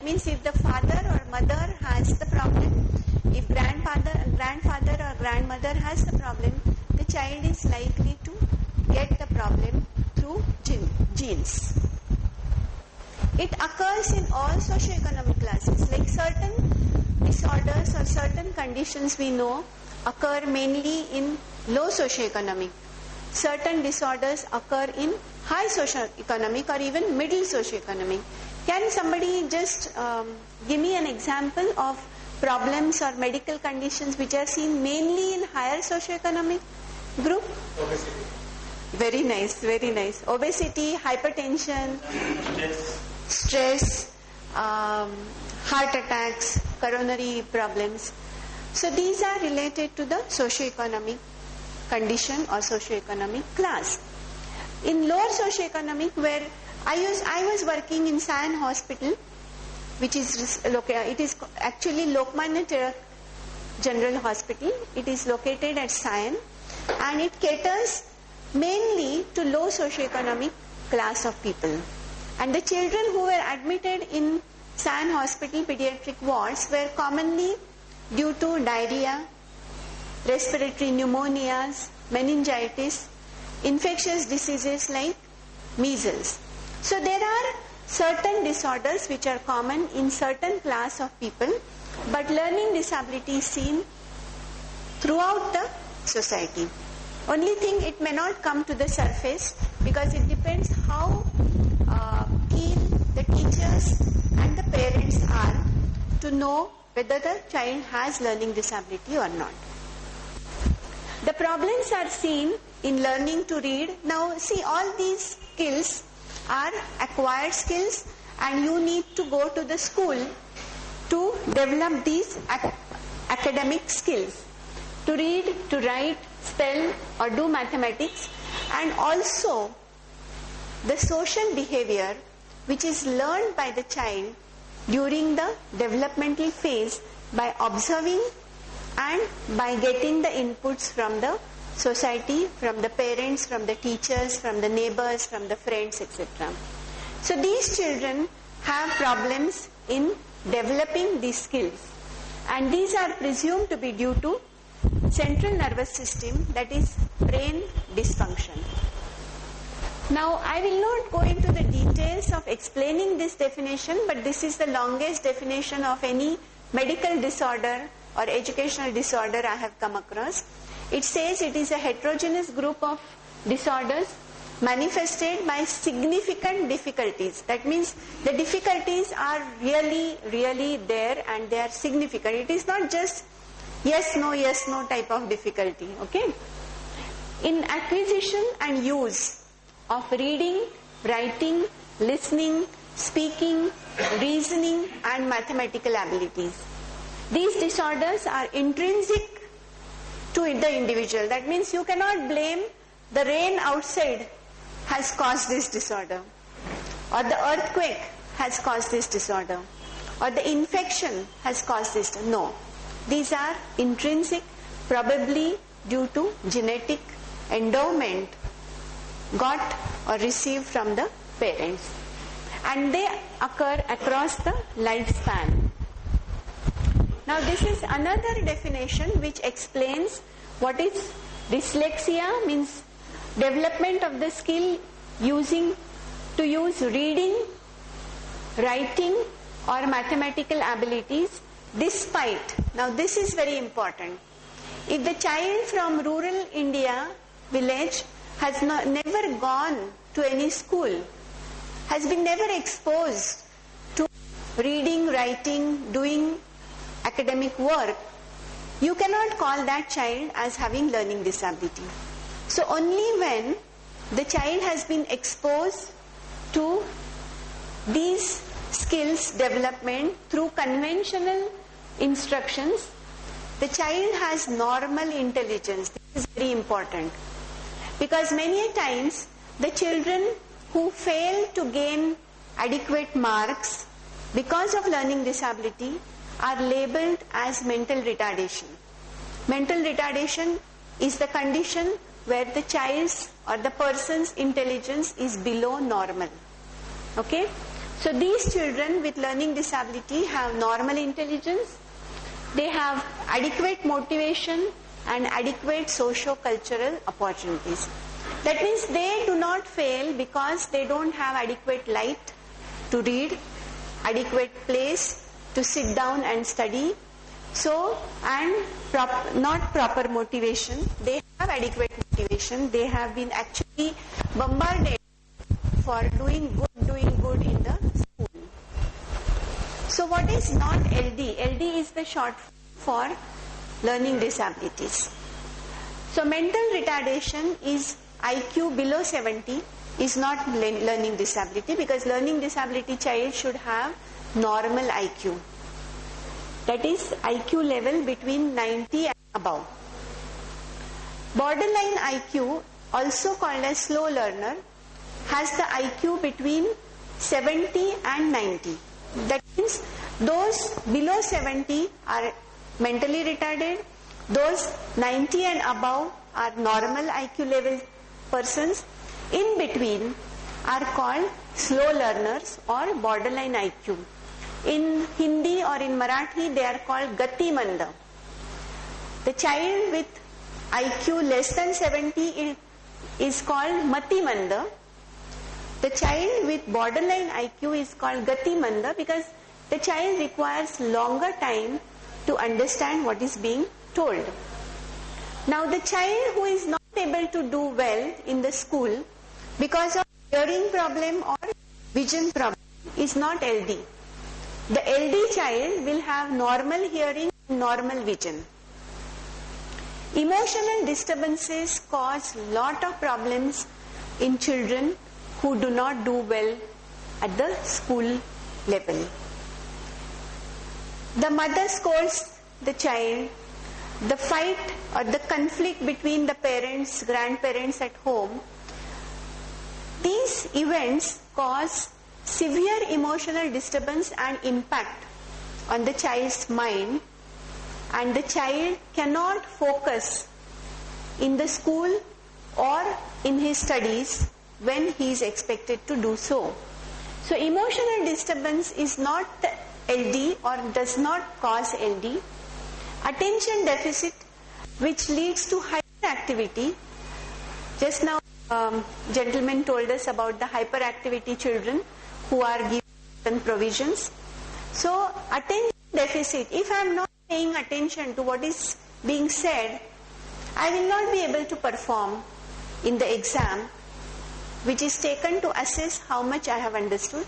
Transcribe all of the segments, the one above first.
Means if the father or mother has the problem, if grandfather or grandmother has the problem, the child is likely to get the problem through genes. It occurs in all socioeconomic classes, like certain disorders or certain conditions we know occur mainly in low socioeconomic. Certain disorders occur in high socioeconomic or even middle socioeconomic. Can somebody just give me an example of problems or medical conditions which are seen mainly in higher socioeconomic group? Obesity. Very nice, very nice. Obesity, hypertension, stress, heart attacks, coronary problems. So these are related to the socioeconomic condition or socioeconomic class. In lower socioeconomic, where I was working in Sion Hospital, which is it is actually Lokmanya Tilak General Hospital. It is located at Sion, and it caters mainly to low socioeconomic class of people. And the children who were admitted in Sion Hospital pediatric wards were commonly due to diarrhea, respiratory pneumonias, meningitis, infectious diseases like measles. So there are certain disorders which are common in certain class of people, but learning disability is seen throughout the society. Only thing, it may not come to the surface because it depends how keen the teachers and the parents are to know whether the child has learning disability or not. The problems are seen in learning to read. Now see, all these skills are acquired skills, and you need to go to the school to develop these academic skills, to read, to write, spell or do mathematics, and also the social behavior which is learned by the child during the developmental phase by observing and by getting the inputs from the society, from the parents, from the teachers, from the neighbors, from the friends, etc. So these children have problems in developing these skills, and these are presumed to be due to central nervous system, that is brain dysfunction. Now I will not go into the details of explaining this definition, but this is the longest definition of any medical disorder or educational disorder I have come across. It says it is a heterogeneous group of disorders manifested by significant difficulties. That means the difficulties are really there, and they are significant. It is not just yes no type of difficulty. Okay, in acquisition and use of reading, writing, listening, speaking, reasoning and mathematical abilities. These disorders are intrinsic to the individual. That means you cannot blame the rain outside has caused this disorder, or the earthquake has caused this disorder, or the infection has caused this. No, these are intrinsic, probably due to genetic endowment got or received from the parents, and they occur across the lifespan. Now this is another definition which explains what is dyslexia, means development of the skill to use reading, writing or mathematical abilities despite. Now this is very important. If the child from rural India village has never gone to any school, has been never exposed to reading, writing, doing academic work, you cannot call that child as having learning disability. So only when the child has been exposed to these skills development through conventional instructions, the child has normal intelligence. This is very important, because many times the children who fail to gain adequate marks because of learning disability are labeled as mental retardation. Mental retardation is the condition where the child's or the person's intelligence is below normal. Okay? So these children with learning disability have normal intelligence, they have adequate motivation and adequate socio-cultural opportunities. That means they do not fail because they don't have adequate light to read, adequate place to sit down and study, not proper motivation. They have adequate motivation. They have been actually bombarded for doing good in the school. So what is not LD? LD is the short for learning disabilities. So mental retardation is IQ below 70 is not learning disability, because learning disability child should have normal IQ. That is IQ level between 90 and above. Borderline IQ, also called as slow learner, has the IQ between 70 and 90. That means those below 70 are mentally retarded, those 90 and above are normal IQ level persons, in between are called slow learners or borderline IQ. In Hindi or in Marathi they are called Gati Manda. The child with IQ less than 70 is called Mati Manda. The child with borderline IQ is called Gati Manda because the child requires longer time to understand what is being told. Now the child who is not able to do well in the school because of hearing problem or vision problem is not LD. The LD child will have normal hearing and normal vision. Emotional disturbances cause lot of problems in children who do not do well at the school level. The mother scolds the child, the fight or the conflict between the parents, grandparents at home, these events cause severe emotional disturbance and impact on the child's mind, and the child cannot focus in the school or in his studies when he is expected to do so. So emotional disturbance is not LD or does not cause LD. Attention deficit, which leads to hyperactivity. Just now gentleman told us about the hyperactivity children who are given provisions. So attention deficit, if I am not paying attention to what is being said, I will not be able to perform in the exam, which is taken to assess how much I have understood,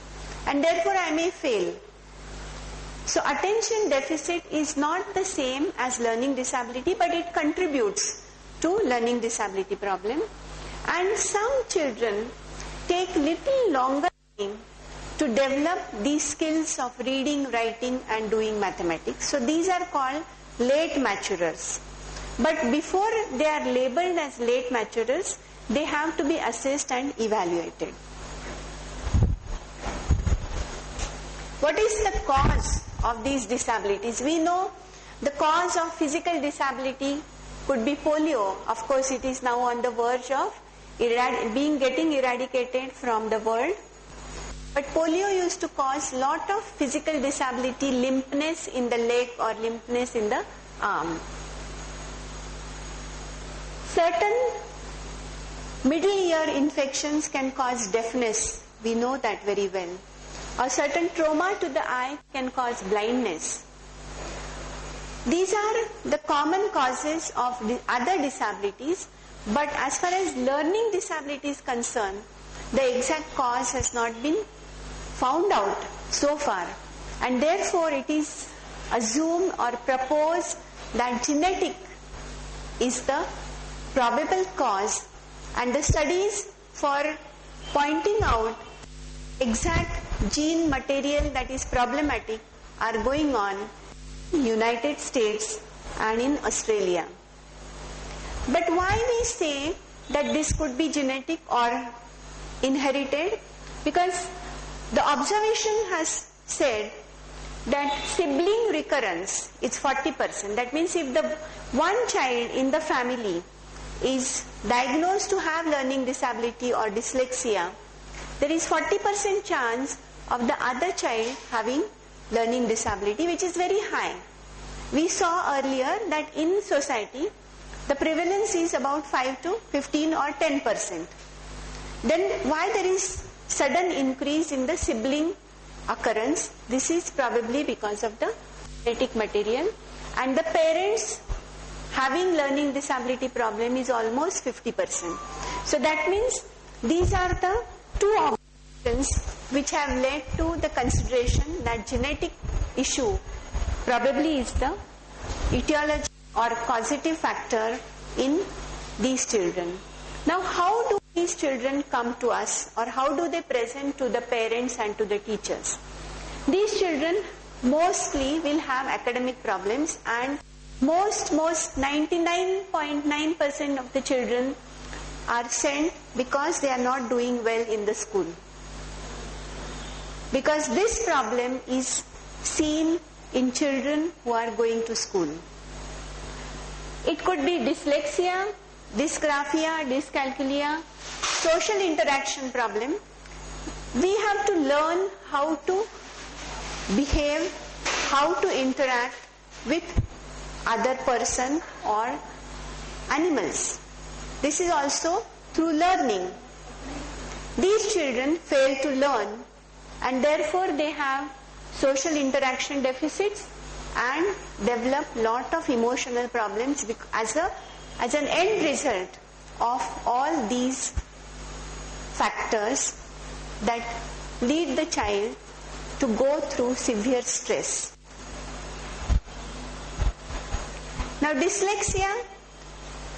and therefore I may fail. So attention deficit is not the same as learning disability, but it contributes to learning disability problem. And some children take little longer time to develop these skills of reading, writing and doing mathematics. So these are called late maturers. But before they are labeled as late maturers, they have to be assessed and evaluated. What is the cause of these disabilities? We know the cause of physical disability could be polio. Of course, it is now on the verge of getting eradicated from the world. But polio used to cause lot of physical disability, limpness in the leg or limpness in the arm. Certain middle ear infections can cause deafness. We know that very well. A certain trauma to the eye can cause blindness. These are the common causes of the other disabilities, but as far as learning disability is concerned, the exact cause has not been found out so far, and therefore it is assumed or proposed that genetic is the probable cause, and the studies for pointing out exact gene material that is problematic are going on in the United States and in Australia. But why we say that this could be genetic or inherited? Because the observation has said that sibling recurrence is 40%. That means if the one child in the family is diagnosed to have learning disability or dyslexia, there is 40% chance of the other child having learning disability, which is very high. We saw earlier that in society the prevalence is about 5 to 15 or 10%. Then why there is sudden increase in the sibling occurrence? This is probably because of the genetic material, and the parents having learning disability problem is almost 50%. So that means these are the two observations which have led to the consideration that genetic issue probably is the etiology or causative factor in these children. Now, how do these children come to us, or how do they present to the parents and to the teachers? These children mostly will have academic problems, and most 99.9% of the children are sent because they are not doing well in the school. Because this problem is seen in children who are going to school. It could be dyslexia, dysgraphia, dyscalculia, social interaction problem. We have to learn how to behave, how to interact with other person or animals. This is also through learning. These children fail to learn, and therefore they have social interaction deficits and develop lot of emotional problems as an end result of all these factors that lead the child to go through severe stress. Now, dyslexia,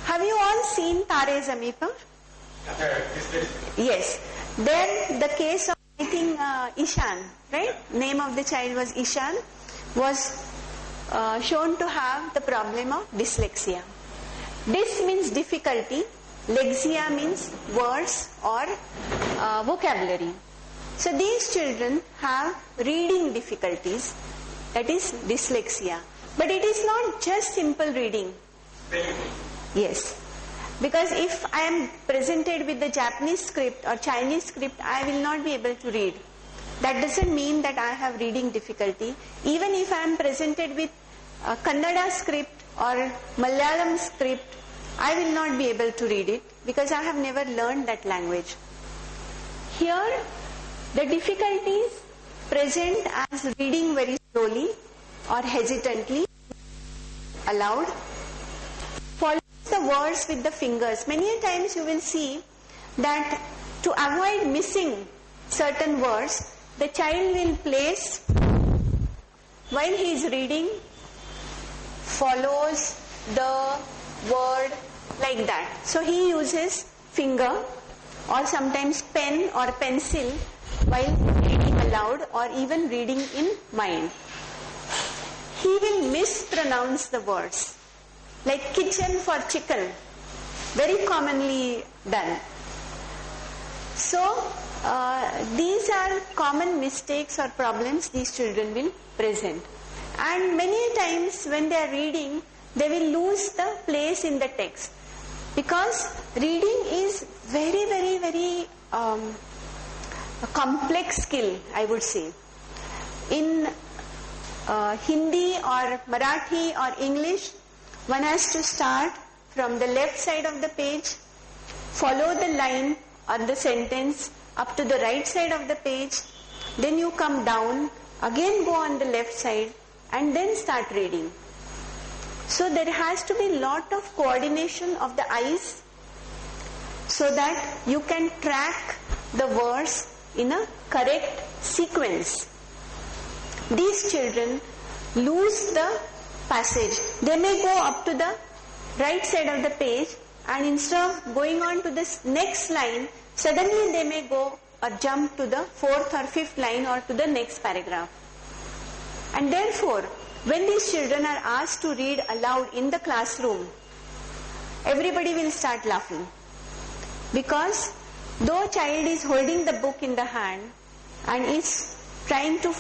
have you all seen Tare Zameen Par? Yes. Then the case of, I think, Ishan, right? Name of the child was Ishan, was shown to have the problem of dyslexia. Dys means difficulty, lexia means words or vocabulary. So these children have reading difficulties, that is dyslexia. But it is not just simple reading. Yes. Because if I am presented with the Japanese script or Chinese script, I will not be able to read. That doesn't mean that I have reading difficulty. Even if I am presented with a Kannada script or Malayalam script, I will not be able to read it because I have never learned that language. Here, the difficulties present as reading very slowly or hesitantly, aloud, follows the words with the fingers. Many times you will see that to avoid missing certain words, the child will place, while he is reading, follows the word like that. So he uses finger or sometimes pen or pencil while reading aloud or even reading in mind. He will mispronounce the words, like kitchen for chicken, very commonly done. So these are common mistakes or problems these children will present. And many times when they are reading, they will lose the place in the text. Because reading is very, very, very a complex skill, I would say. In Hindi or Marathi or English, one has to start from the left side of the page, follow the line or the sentence up to the right side of the page, then you come down, again go on the left side and then start reading. So there has to be lot of coordination of the eyes so that you can track the words in a correct sequence. These children lose the passage. They may go up to the right side of the page, and instead of going on to this next line, suddenly they may go or jump to the fourth or fifth line or to the next paragraph. And therefore, when these children are asked to read aloud in the classroom, everybody will start laughing. Because though child is holding the book in the hand and is trying to